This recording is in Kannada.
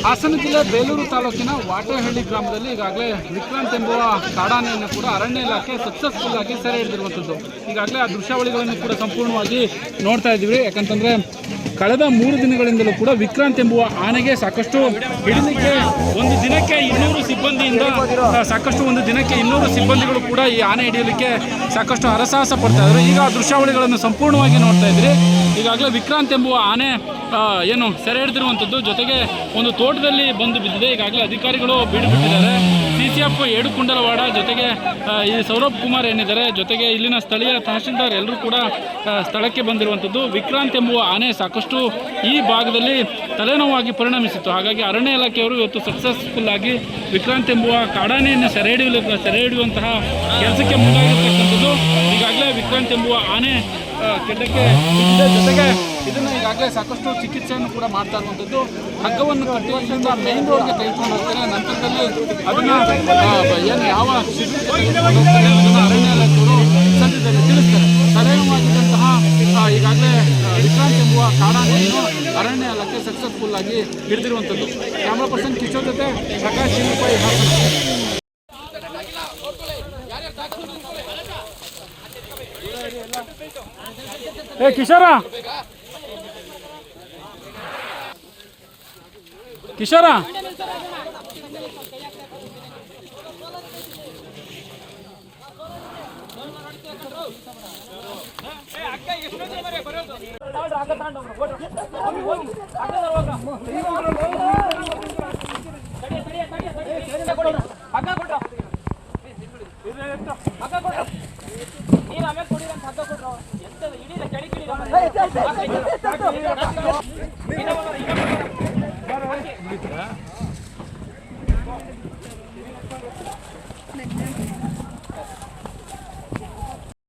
ಹಾಸನ ಜಿಲ್ಲೆ ಬೇಲೂರು ತಾಲೂಕಿನ ವಾಟೇಹಳ್ಳಿ ಗ್ರಾಮದಲ್ಲಿ ಈಗಾಗಲೇ ವಿಕ್ರಾಂತ್ ಎಂಬುವ ಕಾಡಾನೆಯನ್ನು ಕೂಡ ಅರಣ್ಯ ಇಲಾಖೆ ಸಕ್ಸಸ್ಫುಲ್ ಆಗಿ ಸೆರೆ ಹಿಡಿದಿರುವಂಥದ್ದು. ಈಗಾಗಲೇ ಆ ದೃಶ್ಯಾವಳಿಗಳನ್ನು ಕೂಡ ಸಂಪೂರ್ಣವಾಗಿ ನೋಡ್ತಾ ಇದ್ದೀವಿ. ಯಾಕಂತಂದರೆ ಕಳೆದ 3 ದಿನಗಳಿಂದಲೂ ಕೂಡ ವಿಕ್ರಾಂತ್ ಎಂಬುವ ಆನೆಗೆ ಸಾಕಷ್ಟು ಹಿಡಿಲಿಕ್ಕೆ ಒಂದು ದಿನಕ್ಕೆ 200 ಸಿಬ್ಬಂದಿಯಿಂದ ಒಂದು ದಿನಕ್ಕೆ 200 ಸಿಬ್ಬಂದಿಗಳು ಕೂಡ ಈ ಆನೆ ಹಿಡಿಯಲಿಕ್ಕೆ ಸಾಕಷ್ಟು ಹರಸಾಹಸ ಪಡ್ತಾ ಇದ್ದಾರೆ. ಈಗ ಆ ದೃಶ್ಯಾವಳಿಗಳನ್ನು ಸಂಪೂರ್ಣವಾಗಿ ನೋಡ್ತಾ ಇದ್ದೀರಿ. ಈಗಾಗಲೇ ವಿಕ್ರಾಂತ್ ಎಂಬುವ ಆನೆ ಏನು ಸೆರೆ ಹಿಡಿದಿರುವಂಥದ್ದು, ಜೊತೆಗೆ ಒಂದು ತೋಟದಲ್ಲಿ ಬಂದು ಬಿದ್ದಿದೆ. ಈಗಾಗಲೇ ಅಧಿಕಾರಿಗಳು ಬೀಡುಬಿಟ್ಟಿದ್ದಾರೆ. CCF ಏಡುಕುಂಡಲವಾಡ ಜೊತೆಗೆ ಈ ಸೌರಭ್ ಕುಮಾರ್ ಏನಿದ್ದಾರೆ, ಜೊತೆಗೆ ಇಲ್ಲಿನ ಸ್ಥಳೀಯ ತಹಶೀಲ್ದಾರ್ ಎಲ್ಲರೂ ಕೂಡ ಸ್ಥಳಕ್ಕೆ ಬಂದಿರುವಂಥದ್ದು. ವಿಕ್ರಾಂತ್ ಎಂಬುವ ಆನೆ ಸಾಕಷ್ಟು ಈ ಭಾಗದಲ್ಲಿ ತಲೆನೋವಾಗಿ ಪರಿಣಮಿಸಿತ್ತು. ಹಾಗಾಗಿ ಅರಣ್ಯ ಇಲಾಖೆಯವರು ಇವತ್ತು ಸಕ್ಸಸ್ಫುಲ್ ಆಗಿ ವಿಕ್ರಾಂತ್ ಎಂಬುವ ಕಾಡಾನೆಯನ್ನು ಸೆರೆ ಹಿಡಿಯುವಂತಹ ಕೆಲಸಕ್ಕೆ ಮುಂದಾಗಿರ್ತಕ್ಕಂಥದ್ದು. ಈಗಾಗಲೇ ವಿಕ್ರಾಂತ್ ಎಂಬುವ ಆನೆ ಕೆಡ್ಡಕ್ಕೆ ಜೊತೆಗೆ ಇದನ್ನು ಈಗಾಗಲೇ ಸಾಕಷ್ಟು ಚಿಕಿತ್ಸೆಯನ್ನು ಕೂಡ ಮಾಡ್ತಾ ಇರುವಂಥದ್ದು. ಹಗ್ಗವನ್ನು ಕಟ್ಟಿ ಇಲ್ಲಿಂದ ಮೇನ್ ರೋಡ್ಗೆ ತೆಗೆದುಕೊಂಡು ಹೋಗ್ತಾರೆ. ನಂತರದಲ್ಲಿ ಅದನ್ನು ಏನು ಯಾವ ಅದನ್ನು ಅರಣ್ಯ ಇಲಾಖೆಯವರು ಸದ್ಯದಲ್ಲಿ ತಿಳಿಸ್ತಾರೆ. ತಲೆನೋವಾಗಿದ್ದಂತಹ ಈಗಾಗಲೇ ವಿಕ್ರಾಂತ್ ಎಂಬುವ ಕಾಡಾನೆಯನ್ನು ಅರಣ್ಯ ಇಲಾಖೆ ಸಕ್ಸಸ್ಫುಲ್ ಆಗಿ ಹಿಡಿದಿರುವಂಥದ್ದು. ಕ್ಯಾಮ್ರಾ ಪರ್ಸನ್ ಕಿಶೋರ್ ಜೊತೆ ಪ್ರಕಾಶ್ ಶಿವಪೈ ಹಾಸನ. ಕಿಶೋರ ಕಿಶೋರ